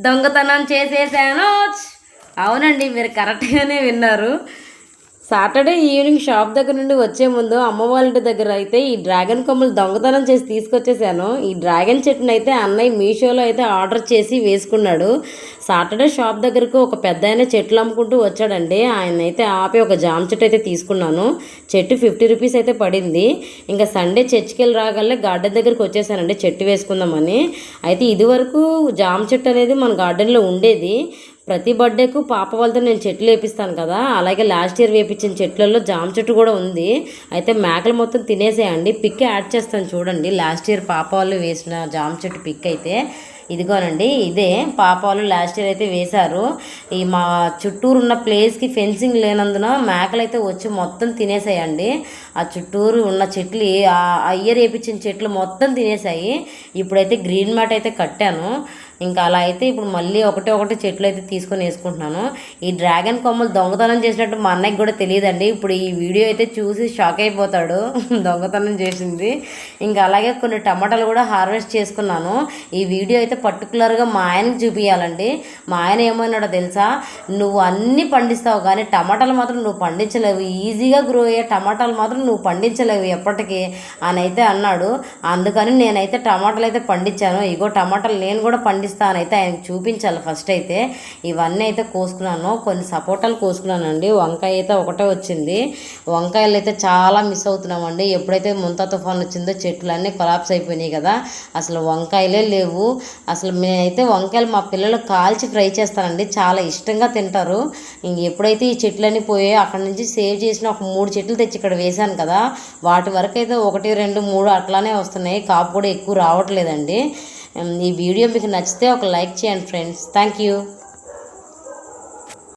దొంగతనం చేసేసాను. అవునండి, మీరు కరెక్ట్గానే విన్నారు. సాటర్డే ఈవినింగ్ షాప్ దగ్గర నుండి వచ్చే ముందు అమ్మ వాళ్ళ ఇంటి దగ్గర అయితే ఈ డ్రాగన్ కొమ్మలు దొంగతనం చేసి తీసుకొచ్చేసాను. ఈ డ్రాగన్ చెట్టును అయితే అన్నయ్య మీషోలో అయితే ఆర్డర్ చేసి వేసుకున్నాడు. సాటర్డే షాప్ దగ్గరకు ఒక పెద్ద ఆయన చెట్లు అమ్ముకుంటూ వచ్చాడండి. ఆయన అయితే ఆపి ఒక జామ చెట్టు అయితే తీసుకున్నాను. చెట్టు 50 రూపీస్ అయితే పడింది. ఇంకా సండే చర్చికి వెళ్ళి రాగలే గార్డెన్ దగ్గరికి వచ్చేసానండి చెట్టు వేసుకుందామని. అయితే ఇదివరకు జామ చెట్టు అనేది మన గార్డెన్లో ఉండేది. ప్రతి బర్త్డేకు పాప వాళ్ళతో నేను చెట్లు వేపిస్తాను కదా, అలాగే లాస్ట్ ఇయర్ వేపించిన చెట్లలో జామ చెట్టు కూడా ఉంది. అయితే మేకలు మొత్తం తినేసేయండి. పిక్ యాడ్ చేస్తాను చూడండి. లాస్ట్ ఇయర్ పాప వాళ్ళు వేసిన జామ చెట్టు పిక్ అయితే ఇదిగోనండి. ఇదే పాప వాళ్ళు లాస్ట్ ఇయర్ అయితే వేశారు. ఈ మా చుట్టూరు ఉన్న ప్లేస్కి ఫెన్సింగ్ లేనందున మేకలు అయితే వచ్చి మొత్తం తినేసాయండి. ఆ చుట్టూరు ఉన్న చెట్లు ఆ ఇయర్ వేపించిన చెట్లు మొత్తం తినేసాయి. ఇప్పుడైతే గ్రీన్ మ్యాట్ అయితే కట్టాను. ఇంకా అలా అయితే ఇప్పుడు మళ్ళీ ఒకటి చెట్లు అయితే తీసుకొని వేసుకుంటున్నాను. ఈ డ్రాగన్ కొమ్మలు దొంగతనం చేసినట్టు మా అన్నయ్యకి కూడా తెలియదండి. ఇప్పుడు ఈ వీడియో అయితే చూసి షాక్ అయిపోతాడు దొంగతనం చేసింది. ఇంకా అలాగే కొన్ని టమాటాలు కూడా హార్వెస్ట్ చేసుకున్నాను. ఈ వీడియో అయితే పర్టికులర్గా మా ఆయనకి చూపించాలండి. మా ఆయన ఏమన్నాడో తెలుసా, నువ్వు అన్నీ పండిస్తావు కానీ టమాటాలు మాత్రం నువ్వు పండించలేవు, ఈజీగా గ్రో అయ్యే టమాటాలు మాత్రం నువ్వు పండించలేవు ఎప్పటికీ అని అయితే అన్నాడు. అందుకని నేనైతే టమాటాలు అయితే పండించాను. ఇగో టమాటాలు నేను కూడా పండిస్తానైతే ఆయనకు చూపించాలి. ఫస్ట్ అయితే ఇవన్నీ అయితే కోసుకున్నాను. కొన్ని సపోటాలు కోసుకున్నానండి. వంకాయ అయితే ఒకటే వచ్చింది. వంకాయలు అయితే చాలా మిస్ అవుతున్నామండి. ఎప్పుడైతే ముంతా తుఫాన్ వచ్చిందో చెట్లు అన్నీ కొలాప్స్ అయిపోయినాయి కదా, అసలు వంకాయలే లేవు. అసలు నేనైతే వంకాయలు మా పిల్లలు కాల్చి ఫ్రై చేస్తానండి, చాలా ఇష్టంగా తింటారు. ఎప్పుడైతే ఈ చెట్లన్నీ పోయాయో అక్కడ నుంచి సేవ్ చేసిన ఒక 3 చెట్లు తెచ్చి ఇక్కడ వేశాను కదా, వాటి వరకు అయితే 1, 2, 3 అట్లానే వస్తున్నాయి. కాపు కూడా ఎక్కువ రావట్లేదండి. ఈ వీడియో మీకు నచ్చితే ఒక లైక్ చేయండి ఫ్రెండ్స్. Thank you.